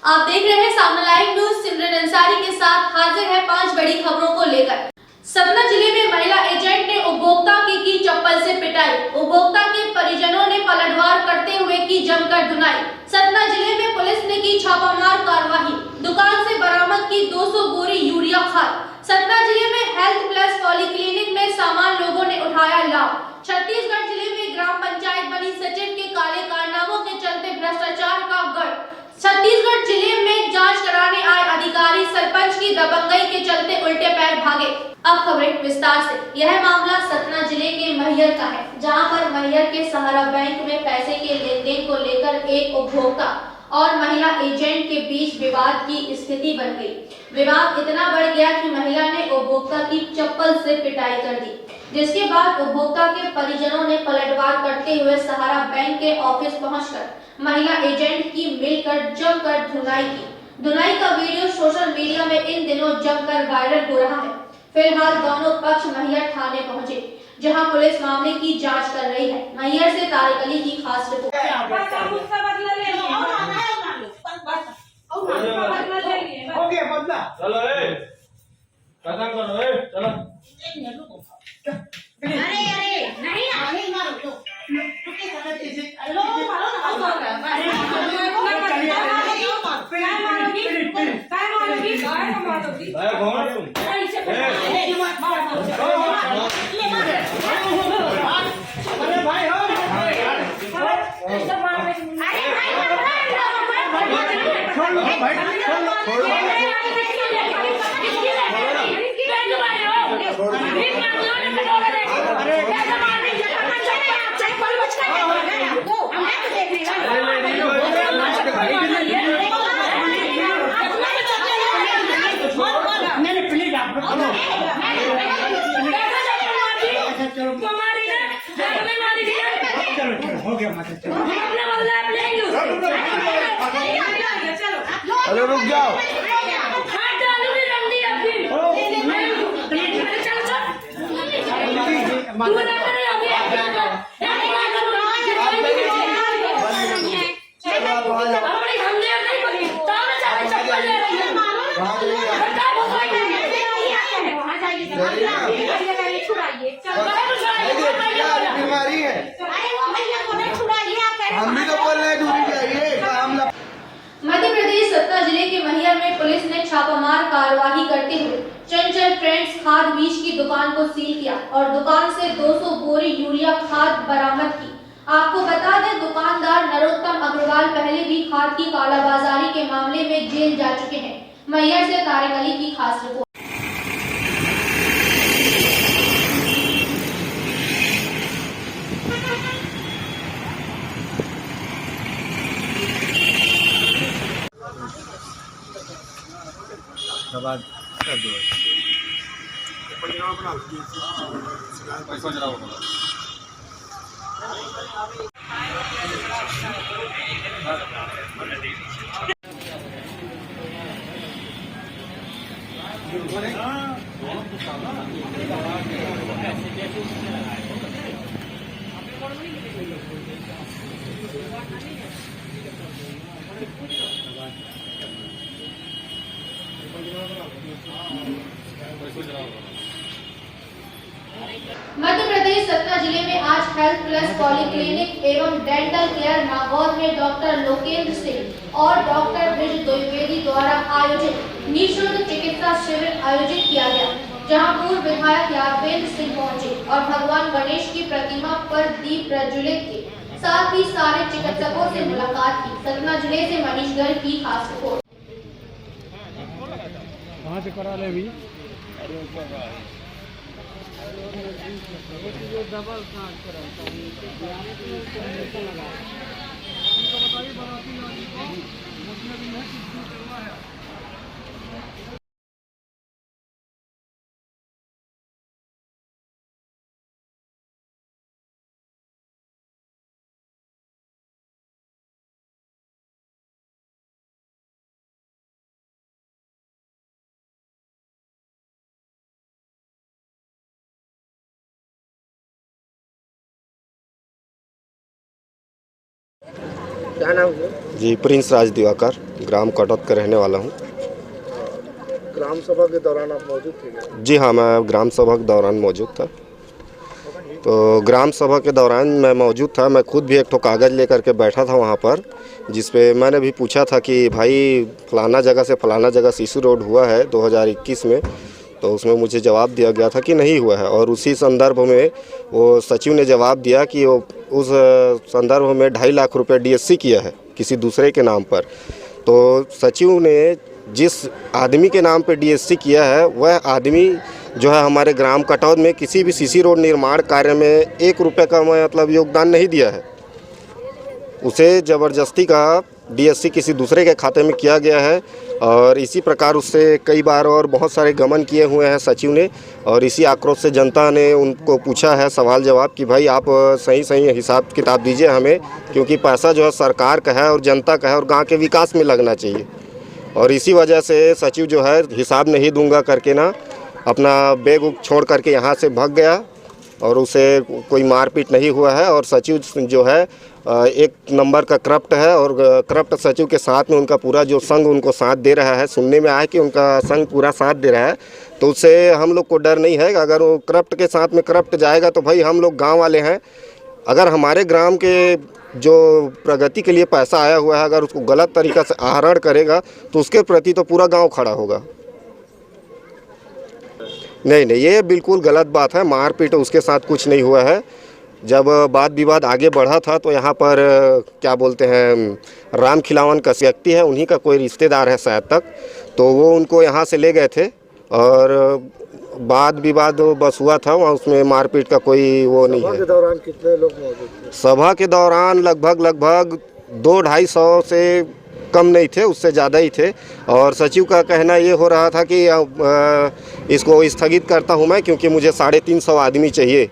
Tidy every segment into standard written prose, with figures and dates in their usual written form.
आप देख रहे हैं सामना लाइव न्यूज। सिमरन अंसारी के साथ हाजिर है 5 बड़ी खबरों को लेकर। सतना जिले में महिला एजेंट ने उपभोक्ता की चप्पल से पिटाई। उपभोक्ता के परिजनों ने पलटवार करते हुए की जमकर धुनाई। सतना जिले में पुलिस ने की छापामार कार्रवाई। दुकान से बरामद की 200 बोरी यूरिया खाद। सतना जिले में हेल्थ प्लस पॉलीक्लिनिक में सामान लोगों ने उठाया लाभ। छत्तीसगढ़ जिले में ग्राम पंचायत बनी सचिव के काले कारनामों के चलते भ्रष्टाचार का गढ़। छत्तीसगढ़ जिले में जांच कराने आए अधिकारी सरपंच की दबंगई के चलते उल्टे पैर भागे। अब खबरें विस्तार से। यह मामला सतना जिले के मैहर का है, जहां पर मैहर के सहारा बैंक में पैसे के लेन देन को लेकर एक उपभोक्ता और महिला एजेंट के बीच विवाद की स्थिति बन गई। विवाद इतना बढ़ गया कि महिला ने उपभोक्ता की चप्पल से पिटाई कर दी, जिसके बाद उपभोक्ता के परिजनों ने पलटवार करते हुए सहारा बैंक के ऑफिस पहुंचकर महिला एजेंट की मिलकर जमकर धुनाई की। धुनाई का वीडियो सोशल मीडिया में इन दिनों जमकर वायरल हो रहा है। फिलहाल दोनों पक्ष मैहर थाने पहुंचे, जहां पुलिस मामले की जांच कर रही है। मैहर से तारिक अली की खास रिपोर्ट। अरे रुक जाओ। बीमारी है, हम भी तो बोल रहे हैं दूरी चाहिए। मध्य प्रदेश सतना जिले के मैहर में पुलिस ने छापामार कार्रवाई करते हुए चंचल ट्रेंड्स खाद बीज की दुकान को सील किया और दुकान से 200 बोरी यूरिया खाद बरामद की। आपको बता दें, दुकानदार नरोत्तम अग्रवाल पहले भी खाद की कालाबाजारी के मामले में जेल जा चुके हैं। मैहर से तारिक अली की खास रिपोर्ट। बाद कर दो पैसा जरा मध्य प्रदेश सतना जिले में आज हेल्थ प्लस पॉलीक्लिनिक एवं डेंटल केयर नागौर में डॉक्टर लोकेंद्र सिंह और डॉक्टर ब्रिज द्विवेदी द्वारा आयोजित निःशुल्क चिकित्सा शिविर आयोजित किया गया, जहां पूर्व विधायक यादवेंद्र सिंह पहुंचे और भगवान गणेश की प्रतिमा पर दीप प्रज्वलित किए। साथ ही सारे चिकित्सकों से मुलाकात की। सतना जिले से मनीष गर्ग की खास रिपोर्ट। कहाँ से करा ले भी डबल क्या नाम है? जी, प्रिंस राज दिवाकर, ग्राम कटौत का रहने वाला हूँ। ग्राम सभा के दौरान आप मौजूद थे क्या? जी हाँ, मैं ग्राम सभा के दौरान मौजूद था। तो ग्राम सभा के दौरान मैं मौजूद था। मैं खुद भी एक ठो कागज़ लेकर के बैठा था वहाँ पर, जिस पे मैंने भी पूछा था कि भाई फलाना जगह से फलाना जगह सीसी रोड हुआ है 2021 में। तो उसमें मुझे जवाब दिया गया था कि नहीं हुआ है, और उसी संदर्भ में वो सचिव ने जवाब दिया कि वो उस संदर्भ में 2.5 लाख रुपये DSC किया है किसी दूसरे के नाम पर। तो सचिव ने जिस आदमी के नाम पे DSC किया है, वह आदमी जो है हमारे ग्राम कटौत में किसी भी सीसी रोड निर्माण कार्य में 1 रुपये का मतलब योगदान नहीं दिया है। उसे ज़बरदस्ती का DSC किसी दूसरे के खाते में किया गया है, और इसी प्रकार उससे कई बार और बहुत सारे गमन किए हुए हैं सचिव ने। और इसी आक्रोश से जनता ने उनको पूछा है सवाल जवाब कि भाई आप सही हिसाब किताब दीजिए हमें, क्योंकि पैसा जो है सरकार का है और जनता का है और गांव के विकास में लगना चाहिए। और इसी वजह से सचिव जो है हिसाब नहीं दूंगा करके ना अपना बैग छोड़ करके यहाँ से भाग गया, और उसे कोई मारपीट नहीं हुआ है। और सचिव जो है एक नंबर का करप्ट है, और करप्ट सचिव के साथ में उनका पूरा जो संघ उनको साथ दे रहा है। सुनने में आया कि उनका संघ पूरा साथ दे रहा है, तो उससे हम लोग को डर नहीं है। अगर वो करप्ट के साथ में करप्ट जाएगा तो भाई हम लोग गांव वाले हैं। अगर हमारे ग्राम के जो प्रगति के लिए पैसा आया हुआ है, अगर उसको गलत तरीक़ा से आहरण करेगा तो उसके प्रति तो पूरा गाँव खड़ा होगा। नहीं, ये बिल्कुल गलत बात है। मारपीट उसके साथ कुछ नहीं हुआ है। जब वाद विवाद आगे बढ़ा था तो यहाँ पर क्या बोलते हैं, राम खिलावन का व्यक्ति है, उन्हीं का कोई रिश्तेदार है शायद तक, तो वो उनको यहाँ से ले गए थे, और वाद विवाद बस हुआ था वहाँ, उसमें मारपीट का कोई वो नहीं है। सभा के दौरान कितने लोग मौजूद थे? सभा के दौरान लगभग 200-250 से कम नहीं थे, उससे ज़्यादा ही थे। और सचिव का कहना ये हो रहा था कि इसको स्थगित करता हूँ मैं, क्योंकि मुझे 350 आदमी चाहिए,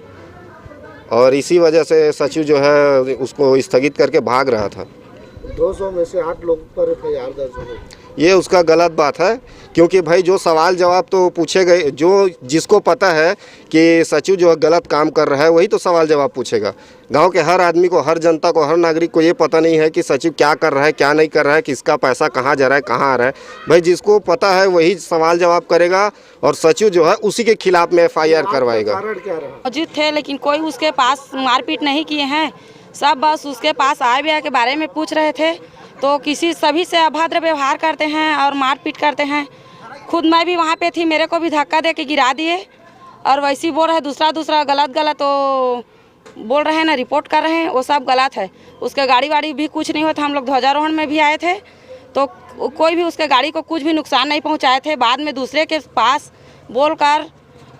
और इसी वजह से सचिव जो है उसको स्थगित करके भाग रहा था। 200 में से 8 लोग पर FIR दर्ज हो गई। ये उसका गलत बात है, क्योंकि भाई जो सवाल जवाब तो पूछे गए, जो जिसको पता है कि सचिव जो है गलत काम कर रहा है वही तो सवाल जवाब पूछेगा। गांव के हर आदमी को, हर जनता को, हर नागरिक को ये पता नहीं है कि सचिव क्या कर रहा है, क्या नहीं कर रहा है, किसका पैसा कहाँ जा रहा है, कहाँ आ रहा है। भाई जिसको पता है वही सवाल जवाब करेगा, और सचिव जो है उसी के खिलाफ में FIR करवाएगा। कारण क्या रहा? मौजूद थे, लेकिन कोई उसके पास मारपीट नहीं किए हैं। सब बस उसके पास आए बिया के बारे में पूछ रहे थे, तो सभी से अभद्र व्यवहार करते हैं और मारपीट करते हैं। खुद मैं भी वहाँ पे थी, मेरे को भी धक्का दे के गिरा दिए, और वैसे ही बोल रहे दूसरा गलत तो बोल रहे हैं ना, रिपोर्ट कर रहे हैं, वो सब गलत है। उसके गाड़ी वाड़ी भी कुछ नहीं हुआ था। हम लोग ध्वजारोहण में भी आए थे, तो कोई भी उसके गाड़ी को कुछ भी नुकसान नहीं पहुँचाए थे। बाद में दूसरे के पास बोलकर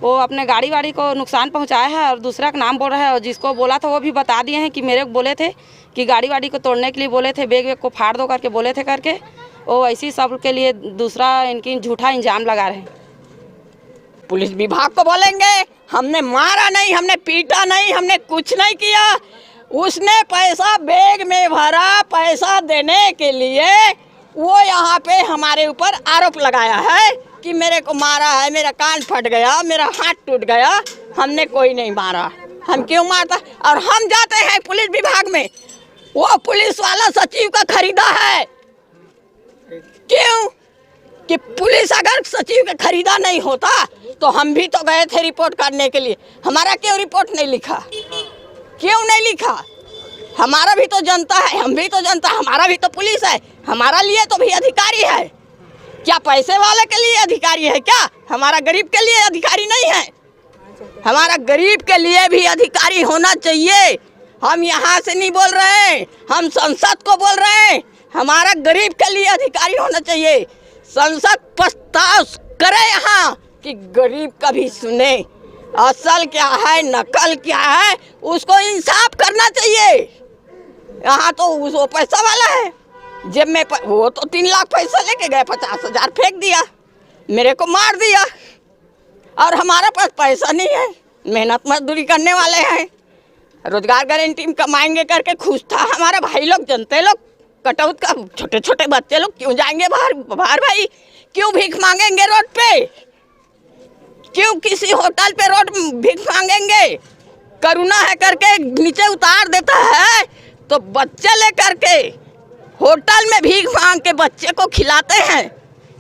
वो अपने गाड़ी वाड़ी को नुकसान पहुंचाया है, और दूसरा का नाम बोल रहा है। और जिसको बोला था वो भी बता दिए हैं कि मेरे को बोले थे कि गाड़ी वाड़ी को तोड़ने के लिए बोले थे, बैग को फाड़ दो करके बोले थे करके। वो ऐसी सब के लिए दूसरा इनकी झूठा इल्जाम लगा रहे हैं। पुलिस विभाग को बोलेंगे हमने मारा नहीं, हमने पीटा नहीं, हमने कुछ नहीं किया। उसने पैसा बैग में भरा, पैसा देने के लिए वो यहाँ पे हमारे ऊपर आरोप लगाया है कि मेरे को मारा है, मेरा कान फट गया, मेरा हाथ टूट गया। हमने कोई नहीं मारा, हम क्यों मारता? और हम जाते हैं पुलिस विभाग में, वो पुलिस वाला सचिव का खरीदा है। क्यों? कि पुलिस अगर सचिव का खरीदा नहीं होता तो हम भी तो गए थे रिपोर्ट करने के लिए। हमारा क्यों रिपोर्ट नहीं लिखा? क्यों नहीं लिखा? हमारा भी तो जनता है, हम भी तो जनता, हमारा भी तो पुलिस है, हमारा लिए तो भी अधिकारी है। क्या पैसे वाले के लिए अधिकारी है क्या? हमारा गरीब के लिए अधिकारी नहीं है। हमारा गरीब के लिए भी अधिकारी होना चाहिए। हम यहाँ से नहीं बोल रहे हैं, हम संसद को बोल रहे हैं। हमारा गरीब के लिए अधिकारी होना चाहिए। संसद प्रस्ताव करे यहाँ कि गरीब का भी सुने, असल क्या है, नकल क्या है, उसको इंसाफ करना चाहिए। यहाँ तो वो पैसा वाला है, जेब में वो तो 3 लाख पैसा लेके गए, 50,000 फेंक दिया, मेरे को मार दिया। और हमारे पास पैसा नहीं है, मेहनत मजदूरी करने वाले हैं, रोजगार गारंटी में कमाएंगे करके खुश था हमारा भाई लोग, जनते लोग, कटौत का छोटे छोटे बच्चे लोग क्यों जाएंगे बाहर भाई? क्यों भीख मांगेंगे रोड पे? क्यों किसी होटल पे रोड भीख मांगेंगे? करुणा है करके नीचे उतार देता है तो बच्चे ले करके होटल में भीख मांग के बच्चे को खिलाते हैं।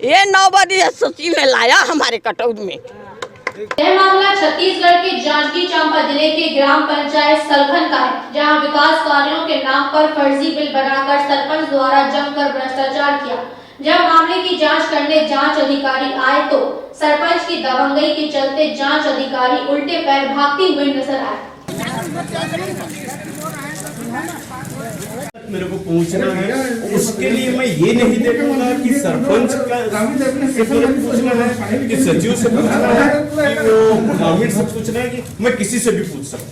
ये 9 बजे सचिव ने लाया हमारे कटौत में। यह मामला छत्तीसगढ़ के जांजगीर चांपा जिले के ग्राम पंचायत सलखन का है, जहां विकास कार्यों के नाम पर फर्जी बिल बनाकर सरपंच द्वारा जमकर भ्रष्टाचार किया। जब मामले की जांच करने जांच अधिकारी आए तो सरपंच की दबंगई के चलते जांच अधिकारी उल्टे पैर भागती हुई नजर आए। मेरे को पूछना है, उसके लिए मैं ये नहीं देखूंगा कि सरपंच का से पूछना है, कि सचिव से पूछना है, कि वो ग्रामीण से पूछना है, कि मैं किसी से भी पूछ सकता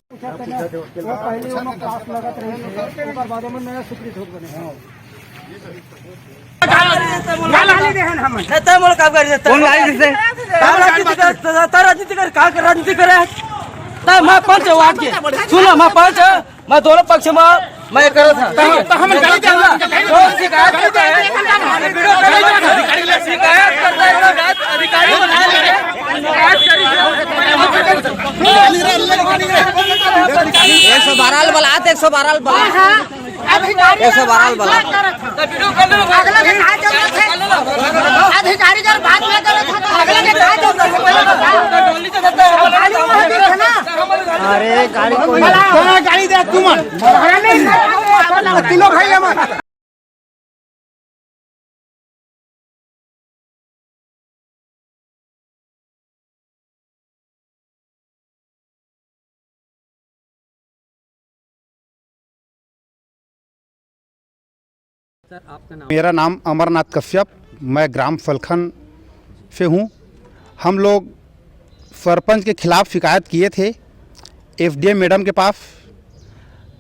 मैं दोनों पक्ष में मैं कर था तो हम शिकायत करते हैं, शिकायत करता है अधिकारी एक सौ 12 बुलाते 112 अधिकारी जब बात में अगले के अरे गाड़ी दे तुम तीनों भाई हमारा मेरा नाम अमरनाथ कश्यप, मैं ग्राम फलखन से हूँ। हम लोग सरपंच के खिलाफ़ शिकायत किए थे एफडीएम मैडम के पास।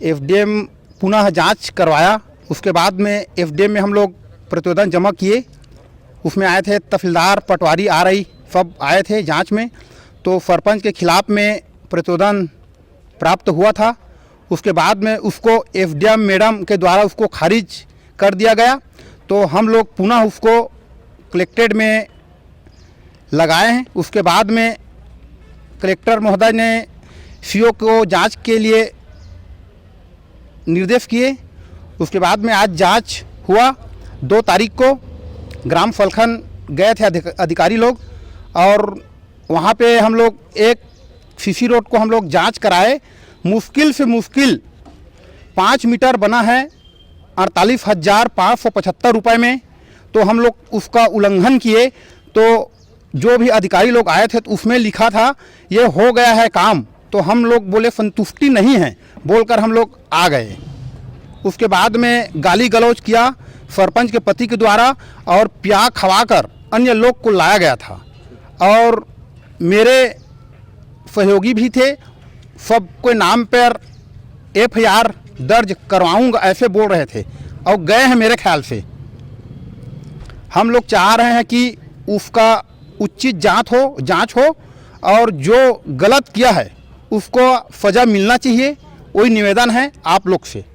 एफडीएम पुनः जांच करवाया, उसके बाद में एफडीएम में हम लोग प्रतिवेदन जमा किए। उसमें आए थे तहसीलदार, पटवारी, आरआई सब आए थे जांच में। तो सरपंच के खिलाफ़ में प्रतिवेदन प्राप्त हुआ था। उसके बाद में उसको एफडीएम मैडम के द्वारा उसको खारिज कर दिया गया। तो हम लोग पुनः उसको कलेक्ट्रेट में लगाए हैं। उसके बाद में कलेक्टर महोदय ने सीओ को जांच के लिए निर्देश किए। उसके बाद में आज जांच हुआ। 2 तारीख को ग्राम फलखन गए थे अधिकारी लोग, और वहाँ पे हम लोग एक सीसी रोड को हम लोग जांच कराए। मुश्किल से मुश्किल 5 मीटर बना है 48,575 रुपये में। तो हम लोग उसका उल्लंघन किए। तो जो भी अधिकारी लोग आए थे तो उसमें लिखा था ये हो गया है काम। तो हम लोग बोले संतुष्टि नहीं है, बोलकर हम लोग आ गए। उसके बाद में गाली गलौज किया सरपंच के पति के द्वारा, और प्याग खवाकर अन्य लोग को लाया गया था। और मेरे सहयोगी भी थे, सबके नाम पर एफआईआर दर्ज करवाऊंगा ऐसे बोल रहे थे, और गए हैं मेरे ख्याल से। हम लोग चाह रहे हैं कि उसका उचित जांच हो और जो गलत किया है उसको सज़ा मिलना चाहिए। वही निवेदन है आप लोग से।